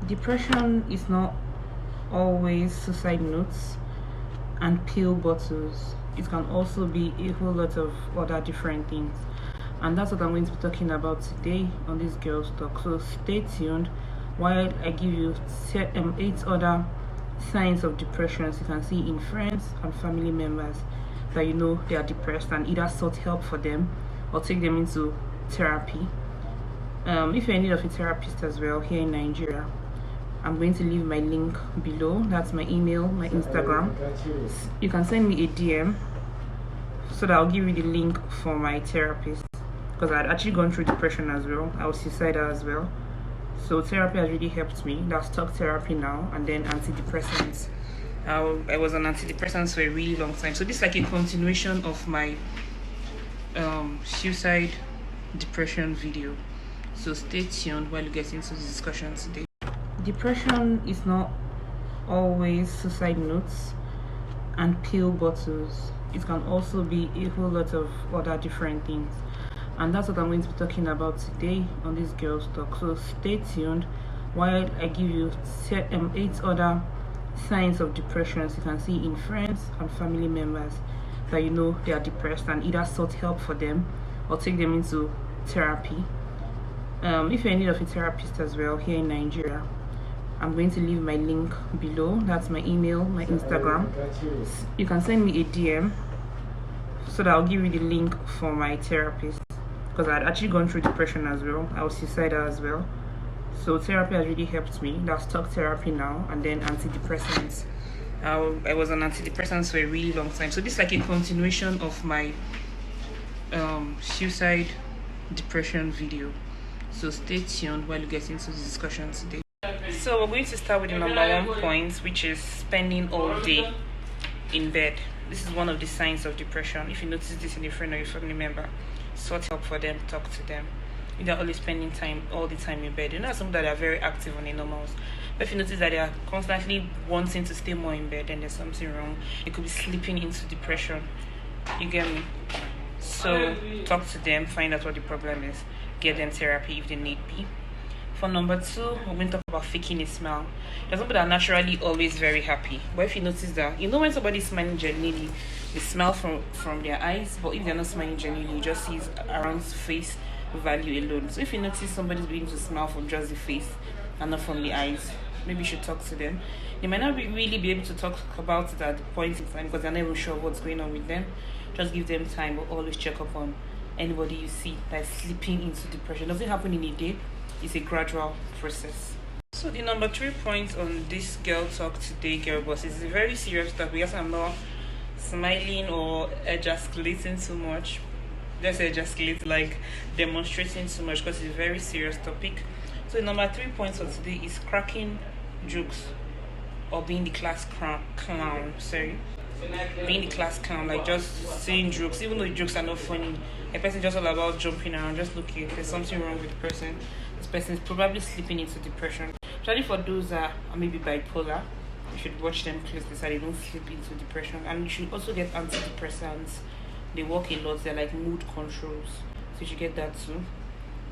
Depression is not always suicide notes and pill bottles. It can also be a whole lot of other different things. And that's what I'm going to be talking about today on this Girls Talk. So stay tuned while I give you 8 other signs of depression you can see in friends and family members that you know they are depressed, and either sought help for them or take them into therapy. If you're in need of a therapist as well here in Nigeria, I'm going to leave my link below. That's my email, my Instagram. You can send me a DM so that I'll give you the link for my therapist, because I'd actually gone through depression as well. I was suicidal as well. So therapy has really helped me. That's talk therapy now, and then antidepressants. I was on antidepressants for a really long time. So this is like a continuation of my suicide depression video. So stay tuned while you get into the discussion today. Depression is not always suicide notes and pill bottles. It can also be a whole lot of other different things. And that's what I'm going to be talking about today on this Girls Talk. So stay tuned while I give you 8 other signs of depression you can see in friends and family members that you know they are depressed, and either sought help for them or take them into therapy. If you're in need of a therapist as well here in Nigeria, I'm going to leave my link below. That's my email, my Instagram. You can send me a DM so that I'll give you the link for my therapist, because I'd actually gone through depression as well. I was suicidal as well. So therapy has really helped me. That's talk therapy now, and then antidepressants. I was on antidepressants for a really long time. So this is like a continuation of my suicide depression video. So stay tuned while you get into the discussion today. So we're going to start with the number 1 point, which is spending all day in bed. This is one of the signs of depression. If you notice this in a friend or a family member, sort help for them, talk to them. If they're always spending time all the time in bed, you know, some that are very active on the normals. But if you notice that they are constantly wanting to stay more in bed, then there's something wrong. It could be slipping into depression. You get me? So talk to them, find out what the problem is, get them therapy if they need be. For number 2, we're going to talk about faking a smile. There's people that are naturally always very happy. But if you notice that, you know, when somebody's smiling genuinely, they smile from their eyes, but if they're not smiling genuinely, you just see around face value alone. So if you notice somebody's beginning to smile from just the face and not from the eyes, maybe you should talk to them. They might not really be able to talk about it at the point in time because they're not even sure what's going on with them. Just give them time, but always check up on anybody you see that's slipping into depression. It doesn't happen in a day. It's a gradual process. So the number 3 point on this Girl Talk today, Girl Boss, is a very serious topic. Because I'm not smiling or ejaculating too much. Let's ejaculate, like demonstrating too much, because it's a very serious topic. So the number 3 point for today is cracking jokes or being the class clown. Being the class clown, like just saying jokes, even though the jokes are not funny. A person just all about jumping around, just looking. If there's something wrong with the person, this person is probably slipping into depression. Especially for those that are maybe bipolar, you should watch them closely so they don't slip into depression. And you should also get antidepressants. They work a lot. They're like mood controls, so you should get that too.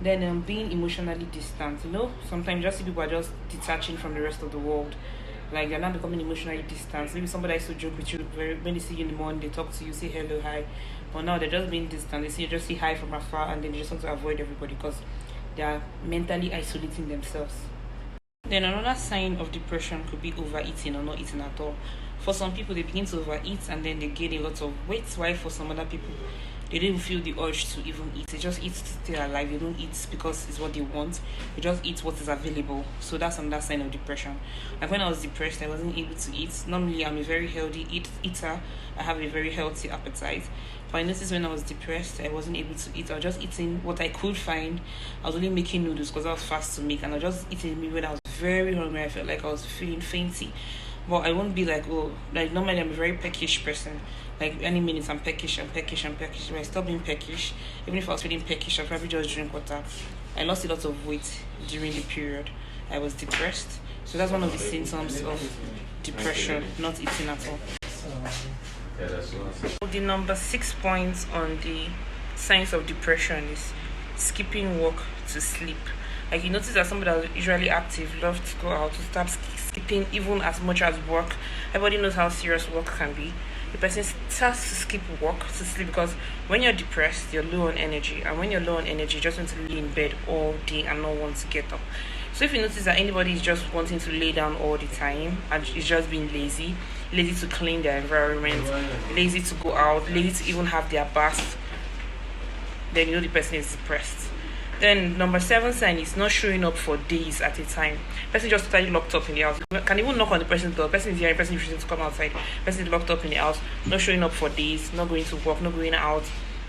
Then being emotionally distant. You know, sometimes just see people are just detaching from the rest of the world. Like they're not becoming emotionally distant. Maybe somebody used to joke with you when they see you in the morning, they talk to you, say hello, hi. But now they're just being distant. They see you, just say hi from afar, and then they just want to avoid everybody because they are mentally isolating themselves. Then another sign of depression could be overeating or not eating at all. For some people, they begin to overeat and then they gain a lot of weight. While for some other people, they don't feel the urge to even eat. They just eat to stay alive. They don't eat because it's what they want. They just eat what is available. So that's another sign of depression. Like when I was depressed, I wasn't able to eat. Normally, I'm a very healthy eater. I have a very healthy appetite. But I noticed when I was depressed, I wasn't able to eat. I was just eating what I could find. I was only making noodles because I was fast to make. And I was just eating maybe when I was very hungry. I felt like I was feeling fainty. But I won't be like, oh, like normally I'm a very peckish person. Like any minute I'm peckish. When I stop being peckish, even if I was feeling peckish, I'd probably just drink water. I lost a lot of weight during the period I was depressed. So that's one of the symptoms of depression, not eating at all. The number 6 points on the signs of depression is skipping work to sleep. Like, you notice that somebody that's usually active loves to go out, to start skipping even as much as work. Everybody knows how serious work can be. The person starts to skip work to sleep, because when you're depressed, you're low on energy, and when you're low on energy, you just want to lay in bed all day and not want to get up. So if you notice that anybody is just wanting to lay down all the time and is just being lazy to clean their environment, lazy to go out, lazy to even have their bath, then you know the person is depressed. Then number 7 sign is not showing up for days at a time. Person just totally locked up in the house. You can even knock on the person's door. Person is here, person is refusing to come outside. Person is locked up in the house, not showing up for days, not going to work, not going out,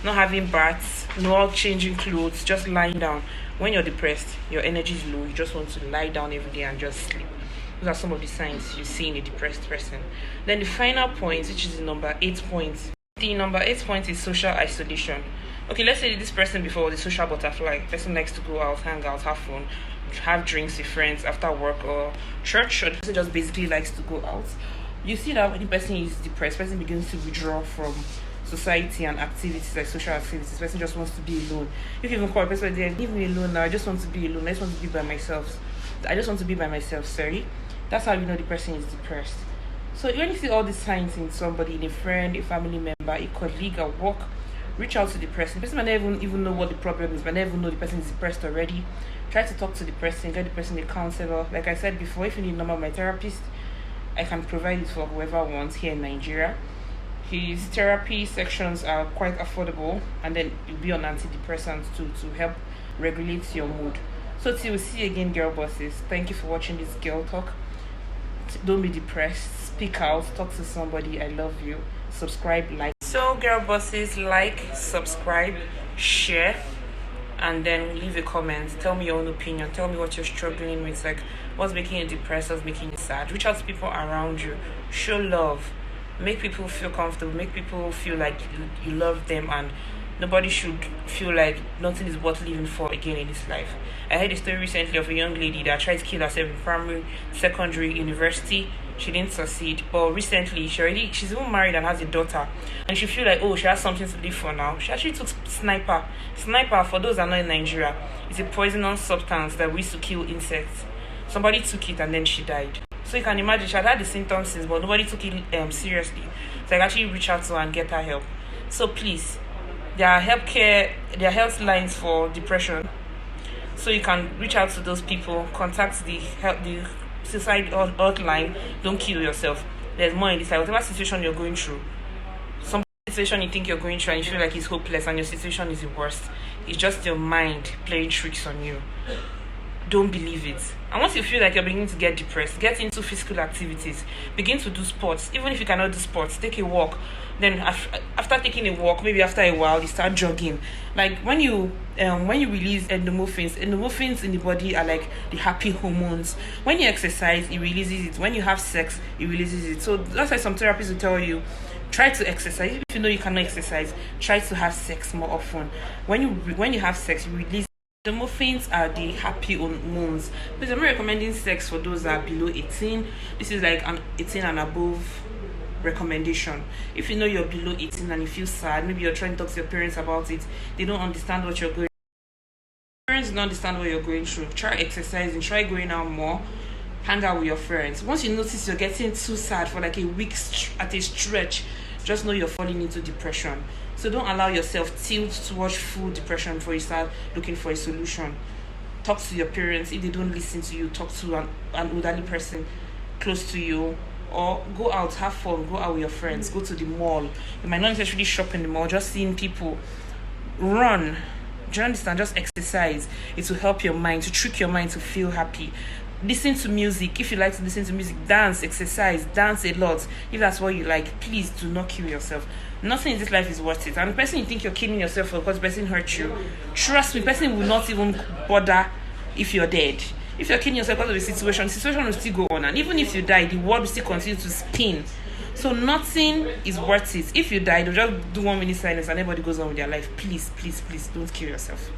not having baths, not changing clothes, just lying down. When you're depressed, your energy is low. You just want to lie down every day and just sleep. Those are some of the signs you see in a depressed person. Then the final point, which is the number 8 point. The number 8 point is social isolation. Okay, let's say this person before was a social butterfly. Person likes to go out, hang out, have fun, have drinks with friends after work or church, or the person just basically likes to go out. You see that when the person is depressed, person begins to withdraw from society and activities like social activities. Person just wants to be alone. If you even call a person, they leave me alone now, I just want to be alone, I just want to be by myself. Sorry. That's how you know the person is depressed. So when you see all these signs in somebody, in a friend, a family member, a colleague at work, reach out to the person. The person might never even know what the problem is, might never know the person is depressed already. Try to talk to the person, get the person a counselor. Like I said before, if you need a number of my therapist, I can provide it for whoever wants here in Nigeria. His therapy sections are quite affordable, and then you'll be on antidepressants too, to help regulate your mood. So till we see you again, girl bosses. Thank you for watching this girl talk. Don't be depressed. Speak out. Talk to somebody. I love you. Subscribe, like. So girl bosses, like, subscribe, share, and then leave a comment. Tell me your own opinion. Tell me what you're struggling with, like what's making you depressed, what's making you sad. Reach out to people around you. Show love. Make people feel comfortable. Make people feel like you love them, and nobody should feel like nothing is worth living for again in this life. I heard a story recently of a young lady that tried to kill herself in primary, secondary, university. She didn't succeed, but recently she's even married and has a daughter, and she feel like, oh, she has something to live for now. She actually took sniper. For those that are not in Nigeria, it's a poisonous substance that we used to kill insects. Somebody took it and then she died. So you can imagine she had the symptoms since, but nobody took it seriously. So I actually reach out to her and get her help. So please, there are health lines for depression. So you can reach out to those people, contact the suicide hotline. Don't kill yourself. There's more in this life. Whatever situation you're going through, some situation you think you're going through and you feel like it's hopeless and your situation is the worst, it's just your mind playing tricks on you. Don't believe it. And once you feel like you're beginning to get depressed, get into physical activities. Begin to do sports. Even if you cannot do sports, take a walk. Then after taking a walk, maybe after a while, you start jogging. Like when you release endorphins in the body are like the happy hormones. When you exercise, it releases it. When you have sex, it releases it. So that's why some therapists will tell you, try to exercise. If you know you cannot exercise, try to have sex more often. When you have sex, you release. The endorphins are the happy hormones. Because I'm not recommending sex for those that are below 18. This is like an 18 and above recommendation. If you know you're below 18 and you feel sad, maybe you're trying to talk to your parents about it, they don't understand what you're going through. Parents don't understand what you're going through. Try exercising, try going out more, hang out with your friends. Once you notice you're getting too sad for like a week at a stretch, just know you're falling into depression. So don't allow yourself tilt towards full depression before you start looking for a solution. Talk to your parents. If they don't listen to you, talk to an elderly person close to you, or go out, have fun, go out with your friends, go to the mall. You might not necessarily shop in the mall, just seeing people. Run. Do you understand? Just exercise. It will help your mind, to trick your mind to feel happy. Listen to music. If you like to listen to music, dance, exercise, dance a lot. If that's what you like, please do not kill yourself. Nothing in this life is worth it. And the person you think you're killing yourself for because the person hurt you, trust me, the person will not even bother if you're dead. If you're killing yourself because of the situation will still go on. And even if you die, the world will still continue to spin. So nothing is worth it. If you die, they'll just do 1 minute silence and everybody goes on with their life. Please, please, please don't kill yourself.